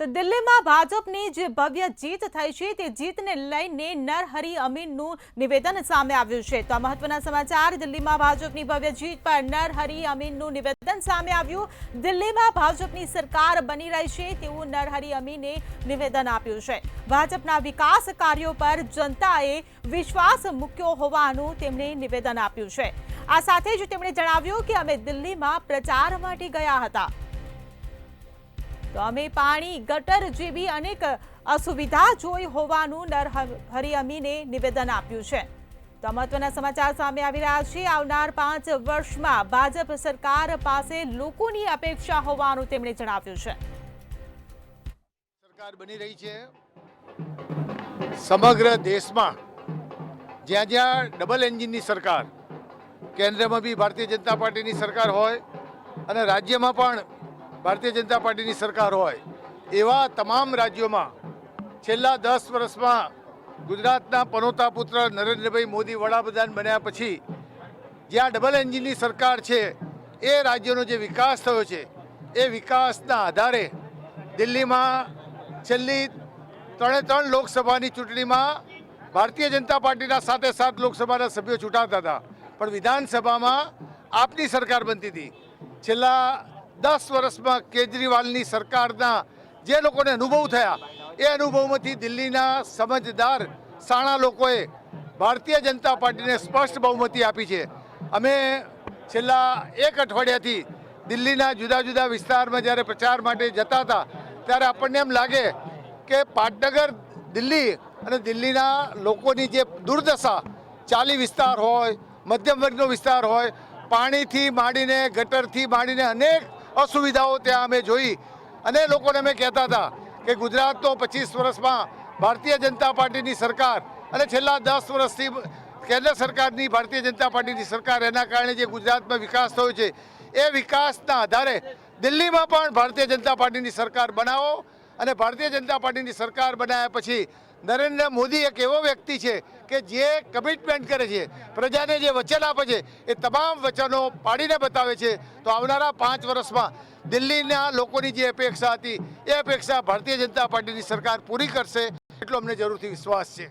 તો દિલ્હીમાં ભાજપની જે ભવ્ય જીત થઈ છે તે જીતને લઈને નરહરી અમીનનું નિવેદન સામે આવ્યું છે। તો આ મહત્વના સમાચાર, દિલ્હીમાં ભાજપની ભવ્ય જીત પર નરહરી અમીનનું નિવેદન સામે આવ્યું। દિલ્હીમાં ભાજપની સરકાર બની રહી છે તેવું નરહરી અમીને નિવેદન આપ્યું છે। ભાજપના વિકાસ કાર્યો પર જનતાએ વિશ્વાસ મૂક્યો હોવાનું તેમણે નિવેદન આપ્યું છે। આ સાથે જ તેમણે જણાવ્યું કે અમે દિલ્હીમાં પ્રચાર માટે ગયા હતા તો અમે પાણી, ગટર જેવી અનેક અસુવિધા જોઈ હોવાનું નરહરી અમીને નિવેદન આપ્યું છે। તો મહત્વના સમાચાર સામે આવી રહ્યા છે। આવનાર 5 વર્ષમાં ભાજપ સરકાર પાસે લોકોની અપેક્ષા હોવાનું તેમણે જણાવ્યું છે। સરકાર બની રહી છે સમગ્ર દેશમાં, જ્યાં જ્યાં ડબલ એન્જિનની સરકાર, કેન્દ્રમાં બી ભારતીય જનતા પાર્ટીની સરકાર હોય અને રાજ્યમાં પણ ભારતીય જનતા પાર્ટીની સરકાર હોય, એવા તમામ રાજ્યોમાં છેલ્લા 10 વર્ષમાં ગુજરાતના પનોતા પુત્ર નરેન્દ્રભાઈ મોદી વડાપ્રધાન બન્યા પછી જ્યાં ડબલ એન્જિનની સરકાર છે, એ રાજ્યનો જે વિકાસ થયો છે, એ વિકાસના આધારે દિલ્હીમાં છેલ્લી 3 લોકસભાની ચૂંટણીમાં ભારતીય જનતા પાર્ટીના 7 લોકસભાના સભ્યો ચૂંટાતા હતા, પણ વિધાનસભામાં આપની સરકાર બનતી હતી। છેલ્લા 10 વર્ષમાં કેજરીવાલની સરકારના જે લોકોને અનુભવ થયા, એ અનુભવમાંથી દિલ્હીના સમજદાર સાણા લોકોએ ભારતીય જનતા પાર્ટીને સ્પષ્ટ બહુમતી આપી છે। અમે છેલ્લા 1 અઠવાડિયાથી દિલ્હીના જુદા જુદા વિસ્તારમાં જ્યારે પ્રચાર માટે જતા હતા, ત્યારે આપણને એમ લાગે કે પાટનગર દિલ્હી અને દિલ્હીના લોકોની જે દુર્દશા, ચાલી વિસ્તાર હોય, મધ્યમ વર્ગનો વિસ્તાર હોય, પાણીથી માંડીને, ગટરથી માંડીને અનેક અસુવિધાઓ ત્યાં અમે જોઈ અને લોકોને અમે કહેતા હતા કે ગુજરાતનો 25 વર્ષમાં ભારતીય જનતા પાર્ટીની સરકાર અને છેલ્લા 10 વર્ષથી કેન્દ્ર સરકારની ભારતીય જનતા પાર્ટીની સરકાર, એના કારણે જે ગુજરાતમાં વિકાસ થયો છે, એ વિકાસના આધારે દિલ્હીમાં પણ ભારતીય જનતા પાર્ટીની સરકાર બનાવો અને ભારતીય જનતા પાર્ટીની સરકાર બનાવ્યા પછી નરેન્દ્ર મોદી એક એવો વ્યક્તિ છે કે જે કમિટમેન્ટ કરે છે, પ્રજાને જે વચન આપે છે, એ તમામ વચનો પાડીને બતાવે છે। તો આવનારા 5 વર્ષમાં દિલ્હીના લોકોની જે અપેક્ષા હતી, એ અપેક્ષા ભારતીય જનતા પાર્ટીની સરકાર પૂરી કરશે, એટલો અમને જરૂરથી વિશ્વાસ છે।